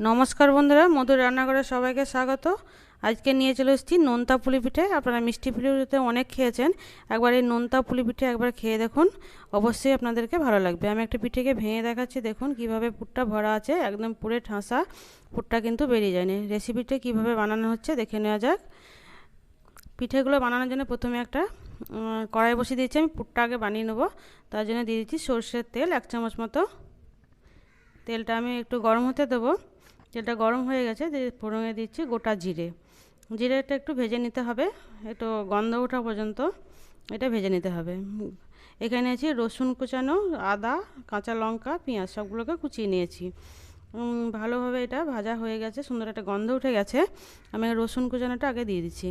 নমস্কার বন্ধুরা, মধুর রান্নাঘরে সবাইকে স্বাগত। আজকে নিয়ে চলে এসেছি নোনতা পুলি পিঠে। আপনারা মিষ্টি পুলি পিঠে অনেক খেয়েছেন, একবার এই নোনতা পুলি পিঠে একবার খেয়ে দেখুন, অবশ্যই আপনাদেরকে ভালো লাগবে। আমি একটা পিঠেকে ভেঙে দেখাচ্ছি, দেখুন কিভাবে পুরটা ভরা আছে, একদম পুরে ঠাসা, পুরটা কিন্তু বেরিয়ে যায়নি। রেসিপিটা কিভাবে বানানো হচ্ছে দেখে নেওয়া যাক। পিঠেগুলো বানানোর জন্য প্রথমে একটা কড়াই বসিয়ে দিয়েছি, আমি পুরটা আগে বানিয়ে নেবো। তার জন্য দিয়ে দিচ্ছি সরষের তেল 1 চামচ মতো। তেলটা আমি একটু গরম হতে দেবো। তেলটা গরম হয়ে গেছে, ফোড়নে দিচ্ছি গোটা জিরে। জিরেটা একটু ভেজে নিতে হবে, একটু গন্ধ ওঠা পর্যন্ত এটা ভেজে নিতে হবে। এখানে নিয়েছি রসুন কুচানো, আদা, কাঁচা লঙ্কা, পেঁয়াজ সবগুলোকে কুচিয়ে নিয়েছি। ভালোভাবে এটা ভাজা হয়ে গেছে, সুন্দর একটা গন্ধ উঠে গেছে। আমি রসুন কুচানোটা আগে দিয়ে দিচ্ছি।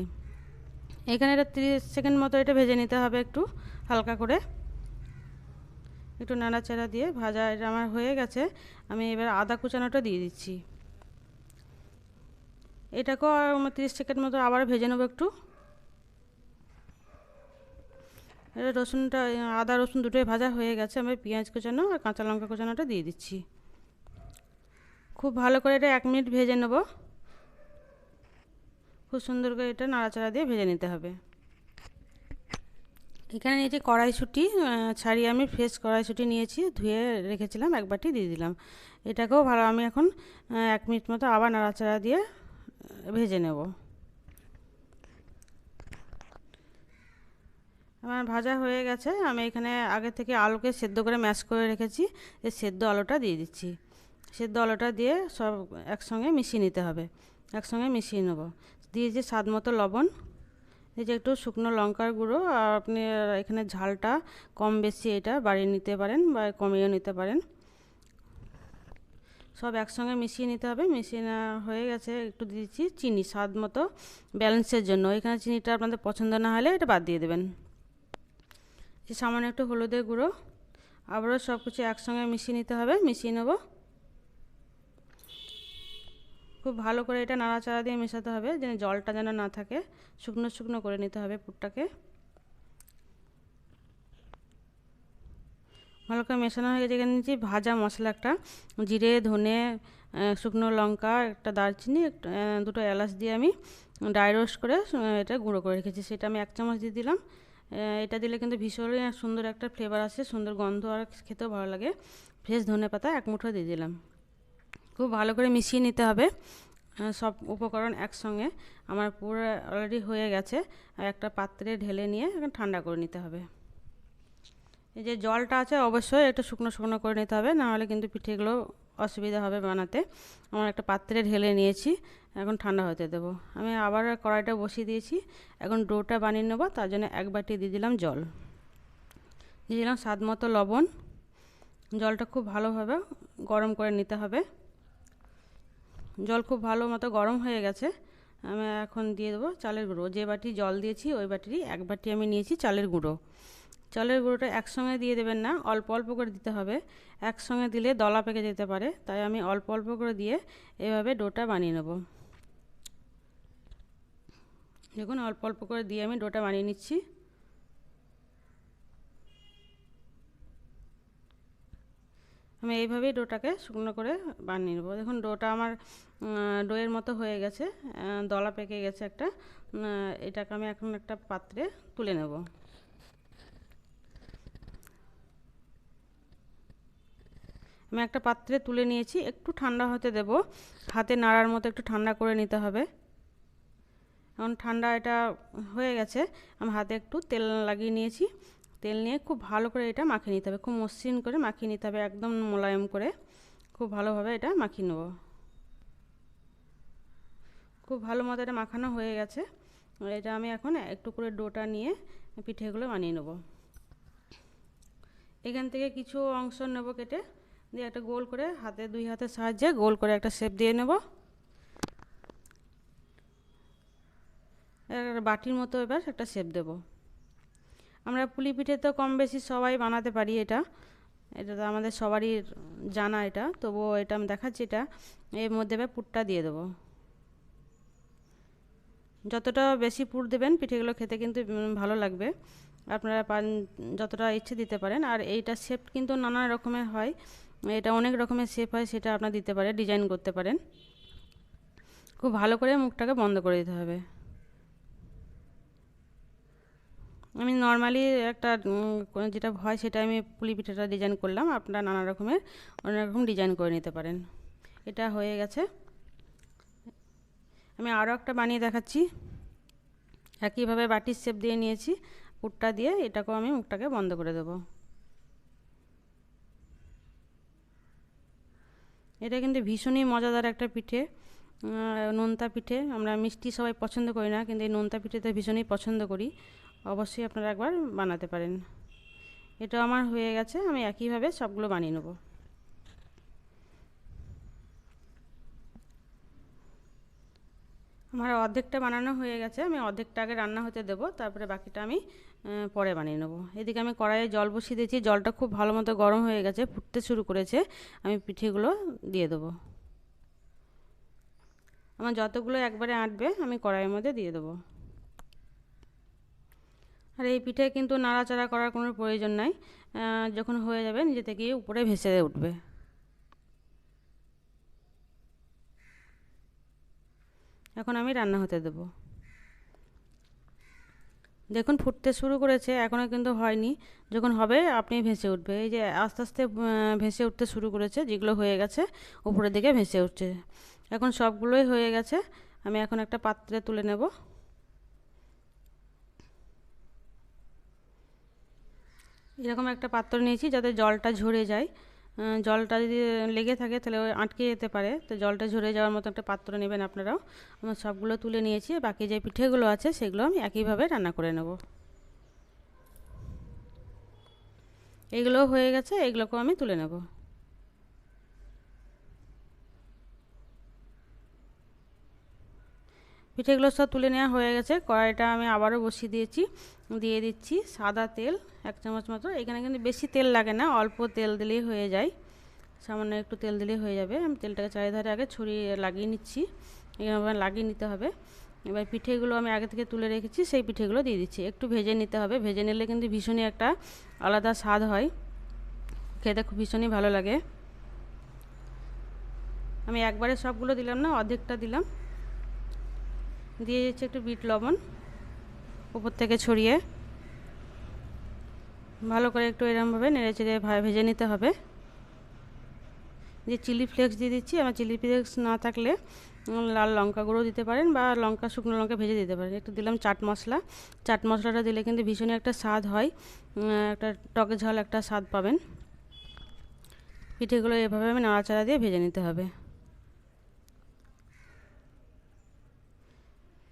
এখানে এটা 30 সেকেন্ড মতো এটা ভেজে নিতে হবে, একটু হালকা করে একটু নাড়াচাড়া দিয়ে ভাজা এটা আমার হয়ে গেছে। আমি এবার আদা কুচানোটা দিয়ে দিচ্ছি। এটাকেও 30 সেকেন্ড মতো আবার ভেজে নেবো একটু। এটা রসুনটা, আদা রসুন দুটোই ভাজা হয়ে গেছে। আমি পেঁয়াজ কুচানো আর কাঁচা লঙ্কা কুচানোটা দিয়ে দিচ্ছি। খুব ভালো করে এটা 1 মিনিট ভেজে নেব। খুব সুন্দর করে এটা নাড়াচাড়া দিয়ে ভেজে নিতে হবে। এখানে নিয়েছি কড়াইশুঁটি, ছাড়িয়ে আমি ফ্রেশ কড়াইশুঁটি নিয়েছি, ধুয়ে রেখেছিলাম, 1 বাটি দিয়ে দিলাম। এটাকেও ভালো আমি এখন 1 মিনিট মতো আবার নাড়াচাড়া দিয়ে ভেজে নেব। আমার ভাজা হয়ে গেছে। আমি এখানে আগে থেকে আলুকে সেদ্ধ করে ম্যাশ করে রেখেছি, এই সেদ্ধ আলুটা দিয়ে দিচ্ছি। সেদ্ধ আলুটা দিয়ে সব একসঙ্গে মিশিয়ে নিতে হবে, একসঙ্গে মিশিয়ে নেব। দিয়েছি স্বাদ মতো লবণ, এই যে একটু শুকনো লঙ্কার গুঁড়ো। আর আপনি এখানে ঝালটা কম বেশি এটা বাড়িয়ে নিতে পারেন বা কমিয়ে নিতে পারেন। সব একসঙ্গে মিশিয়ে নিতে হবে। মিশিয়ে নেওয়া হয়ে গেছে, একটু দিয়েছি চিনি স্বাদ মতো, ব্যালেন্সের জন্য। এখানে চিনিটা আপনাদের পছন্দ না হলে এটা বাদ দিয়ে দেবেন। সামান্য একটু হলুদের গুঁড়ো, আবারও সব কিছু একসঙ্গে মিশিয়ে নিতে হবে, মিশিয়ে নেব। খুব ভালো করে এটা নাড়াচাড়া দিয়ে মেশাতে হবে, যেন জলটা যেন না থাকে, শুকনো শুকনো করে নিতে হবে পুরটাকে। ভালো করে মেশানো হয়ে গেছে। এখানে নিচ্ছি ভাজা মশলা, একটা জিরে, ধনে, শুকনো লঙ্কা, একটা দারচিনি, দুটো এলাচ দিয়ে আমি ড্রাই রোস্ট করে এটা গুঁড়ো করে রেখেছি, সেটা আমি 1 চামচ দিয়ে দিলাম। এটা দিলে কিন্তু ভীষণই সুন্দর একটা ফ্লেভার আসে, সুন্দর গন্ধ, আর খেতেও ভালো লাগে। ফ্রেশ ধনেপাতা 1 মুঠো দিয়ে দিলাম। খুব ভালো করে মিশিয়ে নিতে হবে সব উপকরণ একসঙ্গে। আমার পুরো অলরেডি হয়ে গেছে। আর একটা পাত্রে ঢেলে নিয়ে এখন ঠান্ডা করে নিতে হবে। এই যে জলটা আছে অবশ্যই একটু শুকনো শুকনো করে নিতে হবে, নাহলে কিন্তু পিঠেগুলো অসুবিধা হবে বানাতে। আমার একটা পাত্রে ঢেলে নিয়েছি, এখন ঠান্ডা হতে দেবো। আমি আবার কড়াইটা বসিয়ে দিয়েছি, এখন ডোটা বানিয়ে নেবো। তার জন্য 1 বাটি দিয়ে দিলাম জল, দিয়ে দিলাম স্বাদ মতো লবণ। জলটা খুব ভালোভাবে গরম করে নিতে হবে। জল খুব ভালো মতো গরম হয়ে গেছে। আমি এখন দিয়ে দেবো চালের গুঁড়ো। যে বাটি জল দিয়েছি ওই বাটিরই 1 বাটি আমি নিয়েছি চালের গুঁড়ো। চালের গুঁড়োটা একসঙ্গে দিয়ে দেবেন না, অল্প অল্প করে দিতে হবে। একসঙ্গে দিলে দলা পেকে যেতে পারে, তাই আমি অল্প অল্প করে দিয়ে এভাবে ডোটা বানিয়ে নেব। দেখুন অল্প অল্প করে দিয়ে আমি ডোটা বানিয়ে নিচ্ছি। আমি এইভাবেই ডোটাকে শুকনো করে বানিয়ে নেব। দেখুন ডোটা আমার ডোয়ের মতো হয়ে গেছে, দলা পেকে গেছে একটা। এটাকে আমি এখন একটা পাত্রে তুলে নেব। আমি একটা পাত্রে তুলে নিয়েছি, একটু ঠান্ডা হতে দেব। হাতে নাড়ার মতো একটু ঠান্ডা করে নিতে হবে। এখন ঠান্ডা এটা হয়ে গেছে। আমি হাতে একটু তেল লাগিয়ে নিয়েছি। তেল নিয়ে খুব ভালো করে এটা মাখিয়ে নিতে হবে, খুব মসৃণ করে মাখিয়ে নিতে হবে, একদম মোলায়েম করে খুব ভালোভাবে এটা মাখিয়ে নেব। খুব ভালো মতো এটা মাখানো হয়ে গেছে। এটা আমি এখন একটু করে ডোটা নিয়ে পিঠেগুলো বানিয়ে নেব। এখান থেকে কিছু অংশ নেব কেটে, দিয়ে একটা গোল করে হাতে, 2 হাতের সাহায্যে গোল করে একটা শেপ দিয়ে নেব। বাটির মতো এবার একটা শেপ দেব। আমরা পুলি পিঠে তো কম বেশি সবাই বানাতে পারি, এটা এটা তো আমাদের সবারই জানা। এটা তবুও এটা আমি দেখাচ্ছি। এটা এর মধ্যে এবার পুরটা দিয়ে দেবো। যতটা বেশি পুর দেবেন পিঠেগুলো খেতে কিন্তু ভালো লাগবে। আপনারা যতটা ইচ্ছে দিতে পারেন। আর এইটা শেপ কিন্তু নানা রকমের হয়, এটা অনেক রকমের শেপ হয়, সেটা আপনার দিতে পারে, ডিজাইন করতে পারেন। খুব ভালো করে মুখটাকে বন্ধ করে দিতে হবে। আমি নর্মালি একটা যেটা হয় সেটা আমি পুলি পিঠাটা ডিজাইন করলাম, আপনারা নানা রকমের অনেক রকম ডিজাইন করে নিতে পারেন। এটা হয়ে গেছে। আমি আরও একটা বানিয়ে দেখাচ্ছি। একইভাবে বাটির শেপ দিয়ে নিয়েছি, পুরটা দিয়ে এটাকেও আমি মুখটাকে বন্ধ করে দেবো। এটা কিন্তু ভীষণই মজাদার একটা পিঠে, নোনতা পিঠে। আমরা মিষ্টি সবাই পছন্দ করি না, কিন্তু এই নোনতা পিঠেতে ভীষণই পছন্দ করি। অবশ্যই আপনারা একবার বানাতে পারেন। এটা আমার হয়ে গেছে, আমি একইভাবে সবগুলো বানিয়ে নেব। আমার অর্ধেকটা বানানো হয়ে গেছে, আমি অর্ধেকটা আগে রান্না হতে দেবো, তারপরে বাকিটা আমি পরে বানিয়ে নেবো। এদিকে আমি কড়াইয়ে জল বসিয়ে দিয়েছি, জলটা খুব ভালো মতো গরম হয়ে গেছে, ফুটতে শুরু করেছে। আমি পিঠেগুলো দিয়ে দেবো। আমার যতগুলো একবারে আঁটবে আমি কড়াইয়ের মধ্যে দিয়ে দেবো। আর এই পিঠে কিন্তু নাড়াচাড়া করার কোনো প্রয়োজন নাই, যখন হয়ে যাবে নিজে থেকেই উপরে ভেসে উঠবে। এখন আমি রান্না হতে দেবো। দেখুন ফুটতে শুরু করেছে, এখনও কিন্তু হয়নি। যখন হবে আপনি ভেসে উঠবে, এই যে আস্তে আস্তে ভেসে উঠতে শুরু করেছে, যেগুলো হয়ে গেছে উপরের দিকে ভেসে উঠছে। এখন সবগুলোই হয়ে গেছে, আমি এখন একটা পাত্রে তুলে নেব। এরকম একটা পাত্র নিয়েছি যাতে জলটা ঝরে যায়। জলটা যদি লেগে থাকে তাহলে ওই আটকে যেতে পারে, তো জলটা ঝরে যাওয়ার মতো একটা পাত্র নেবেন আপনারাও। আমার সবগুলো তুলে নিয়েছি, বাকি যে পিঠেগুলো আছে সেগুলো আমি একইভাবে রান্না করে নেব। এগুলো হয়ে গেছে, এগুলোকেও আমি তুলে নেব। পিঠেগুলো সব তুলে নেওয়া হয়ে গেছে। কড়াইটা আমি আবারও বসিয়ে দিয়েছি, দিয়ে দিচ্ছি সাদা তেল 1 চামচ মতো। এখানে কিন্তু বেশি তেল লাগে না, অল্প তেল দিলেই হয়ে যায়, সামান্য একটু তেল দিলেই হয়ে যাবে। আমি তেলটাকে চারিধারে আগে ছড়িয়ে লাগিয়ে নিচ্ছি, এভাবে লাগিয়ে নিতে হবে। এবার পিঠেগুলো আমি আগে থেকে তুলে রেখেছি, সেই পিঠেগুলো দিয়ে দিচ্ছি। একটু ভেজে নিতে হবে, ভেজে নিলে কিন্তু ভীষণই একটা আলাদা স্বাদ হয়, খেতে খুব ভীষণই ভালো লাগে। আমি একবারে সবগুলো দিলাম না, অর্ধেকটা দিলাম। দিয়ে দিচ্ছি একটু বিট লবণ উপর থেকে ছড়িয়ে, ভালো করে একটু এরকমভাবে নেড়ে চেড়ে ভেজে নিতে হবে। যে চিলি ফ্লেক্স দিয়ে দিচ্ছি, আমার চিলি ফ্লেক্স না থাকলে লাল লঙ্কা গুঁড়ো দিতে পারেন, বা শুকনো লঙ্কা ভেজে দিতে পারেন। একটু দিলাম চাট মশলা। চাট মশলাটা দিলে কিন্তু ভীষণই একটা স্বাদ হয়, একটা টকে ঝাল একটা স্বাদ পাবেন। পিঠেগুলো এভাবে আমি নাড়াচাড়া দিয়ে ভেজে নিতে হবে।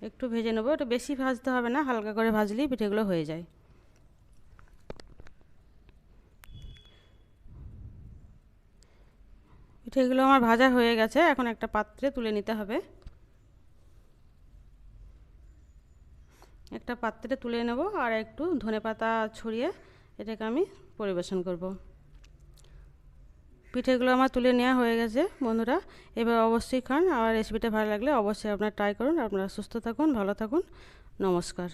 একটু ভেজে নেবো, একটু বেশি ভাজতে হবে না, হালকা করে ভাজলেই পিঠেগুলো হয়ে যায়। পিঠেগুলো আমার ভাজা হয়ে গেছে, এখন একটা পাত্রে তুলে নিতে হবে। একটা পাত্রে তুলে নেব, আর একটু ধনেপাতা ছড়িয়ে এটাকে আমি পরিবেশন করব। পিঠেগুলো আমার তুলে নেওয়া হয়ে গেছে বন্ধুরা, এবার অবশ্যই খান। আর রেসিপিটা ভালো লাগলে অবশ্যই আপনারা ট্রাই করুন। আপনারা সুস্থ থাকুন, ভালো থাকুন, নমস্কার।